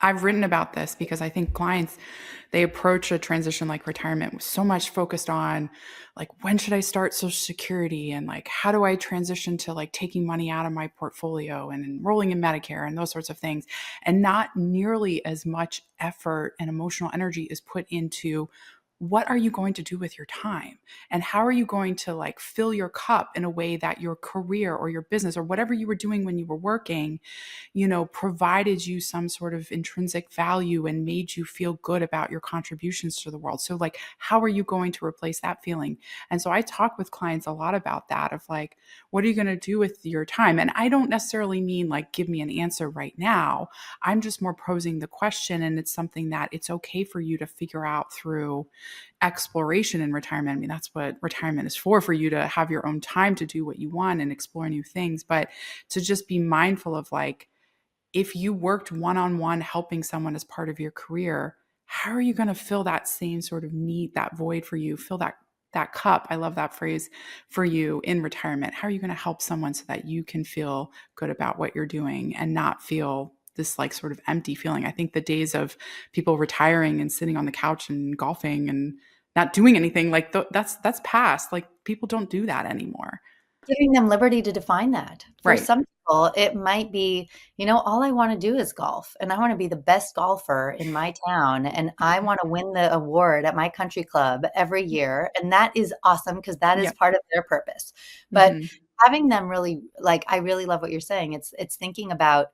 I've written about this because I think clients, they approach a transition like retirement with so much focused on like, when should I start Social Security? And like, how do I transition to like taking money out of my portfolio and enrolling in Medicare and those sorts of things? And not nearly as much effort and emotional energy is put into what are you going to do with your time, and how are you going to like fill your cup in a way that your career or your business or whatever you were doing when you were working, provided you some sort of intrinsic value and made you feel good about your contributions to the world. So, like, how are you going to replace that feeling? And so I talk with clients a lot about that of like, what are you going to do with your time? And I don't necessarily mean like, give me an answer right now. I'm just more posing the question. And it's something that it's okay for you to figure out through exploration in retirement. I mean, that's what retirement is for you to have your own time to do what you want and explore new things, but to just be mindful of like, if you worked one-on-one helping someone as part of your career, how are you going to fill that same sort of need, that void for you, fill that cup? I love that phrase for you in retirement. How are you going to help someone so that you can feel good about what you're doing and not feel this like sort of empty feeling? I think the days of people retiring and sitting on the couch and golfing and not doing anything, like that's past. Like, people don't do that anymore. Giving them liberty to define that. For Right. some people, it might be, all I want to do is golf and I want to be the best golfer in my town and I want to win the award at my country club every year. And that is awesome because that is Yep. part of their purpose. But Hmm. having them really like, I really love what you're saying. It's thinking about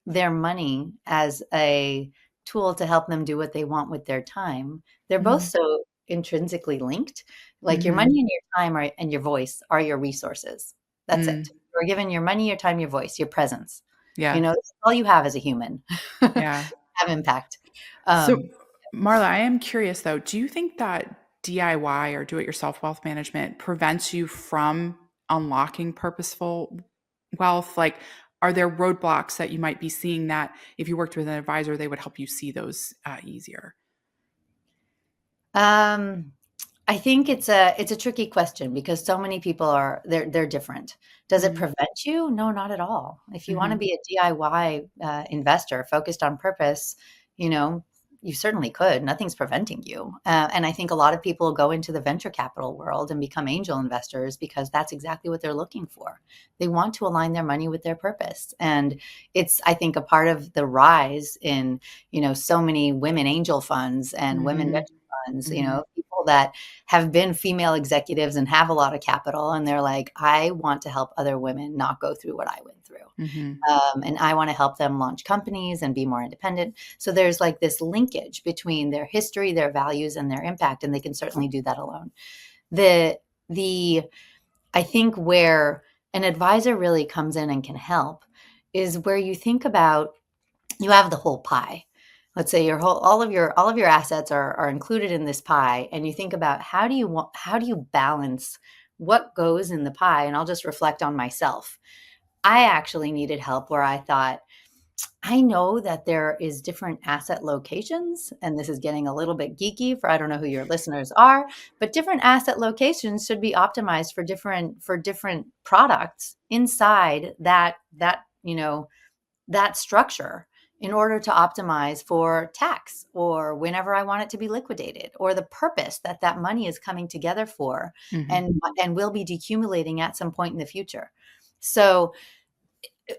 their money as a tool to help them do what they want with their time. They're both Hmm. so intrinsically linked. Like your Hmm. money and your time and your voice are your resources. That's it. Mm. You're given your money, your time, your voice, your presence. Yeah. That's all you have as a human. Yeah. Have impact. So, Um, Marla, I am curious though, do you think that DIY or do it yourself wealth management prevents you from unlocking purposeful wealth? Like, are there roadblocks that you might be seeing that if you worked with an advisor, they would help you see those easier? um, I think it's a tricky question because so many people they're different. Does it Mm-hmm. prevent you? No, not at all. If you want to Mm-hmm. be a DIY investor focused on purpose, you know, you certainly could. Nothing's preventing you. And I think a lot of people go into the venture capital world and become angel investors because that's exactly what they're looking for. They want to align their money with their purpose. And it's, I think, a part of the rise in, so many women angel funds and women Mm-hmm. venture funds, Mm-hmm. people that have been female executives and have a lot of capital. And they're like, I want to help other women not go through what I went through. Mm-hmm. And I want to help them launch companies and be more independent. So there's like this linkage between their history, their values, and their impact. And they can certainly do that alone. The I think where an advisor really comes in and can help is where you think about you have the whole pie. Let's say all of your assets are included in this pie, and you think about how do you balance what goes in the pie. And I'll just reflect on myself. I actually needed help where I thought, I know that there is different asset locations, and this is getting a little bit geeky for I don't know who your listeners are, but different asset locations should be optimized for different products inside that structure in order to optimize for tax or whenever I want it to be liquidated or the purpose that that money is coming together for Mm-hmm. and will be decumulating at some point in the future. So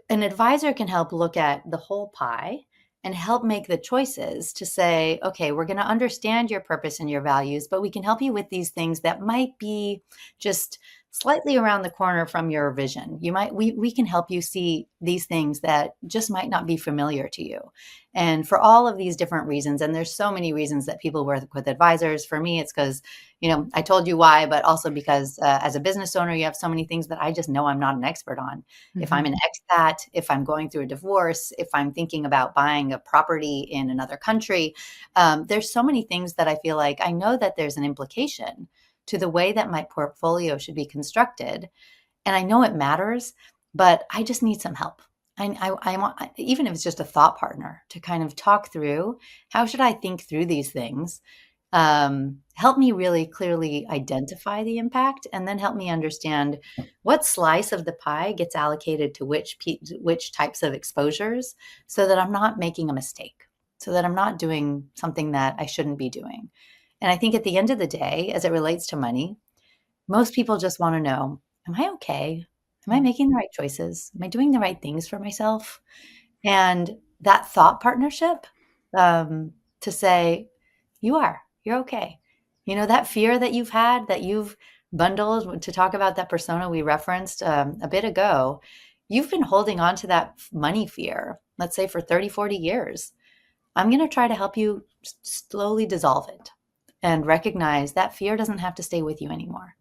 an advisor can help look at the whole pie and help make the choices to say, okay, we're going to understand your purpose and your values, but we can help you with these things that might be just slightly around the corner from your vision. We can help you see these things that just might not be familiar to you. And for all of these different reasons, and there's so many reasons that people work with advisors. For me, it's because, I told you why, but also because as a business owner, you have so many things that I just know I'm not an expert on. If I'm Mm-hmm. an expat, if I'm going through a divorce, if I'm thinking about buying a property in another country, there's so many things that I feel like I know that there's an implication to the way that my portfolio should be constructed. And I know it matters, but I just need some help. I want, even if it's just a thought partner to kind of talk through how should I think through these things, help me really clearly identify the impact and then help me understand what slice of the pie gets allocated to which types of exposures so that I'm not making a mistake. so that I'm not doing something that I shouldn't be doing. And I think at the end of the day, as it relates to money, most people just want to know, am I okay? Am I making the right choices? Am I doing the right things for myself? And that thought partnership, to say, you're okay. That fear that you've had, that you've bundled, to talk about that persona we referenced a bit ago, you've been holding on to that money fear, let's say for 30, 40 years. I'm going to try to help you slowly dissolve it and recognize that fear doesn't have to stay with you anymore.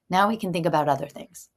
Now we can think about other things.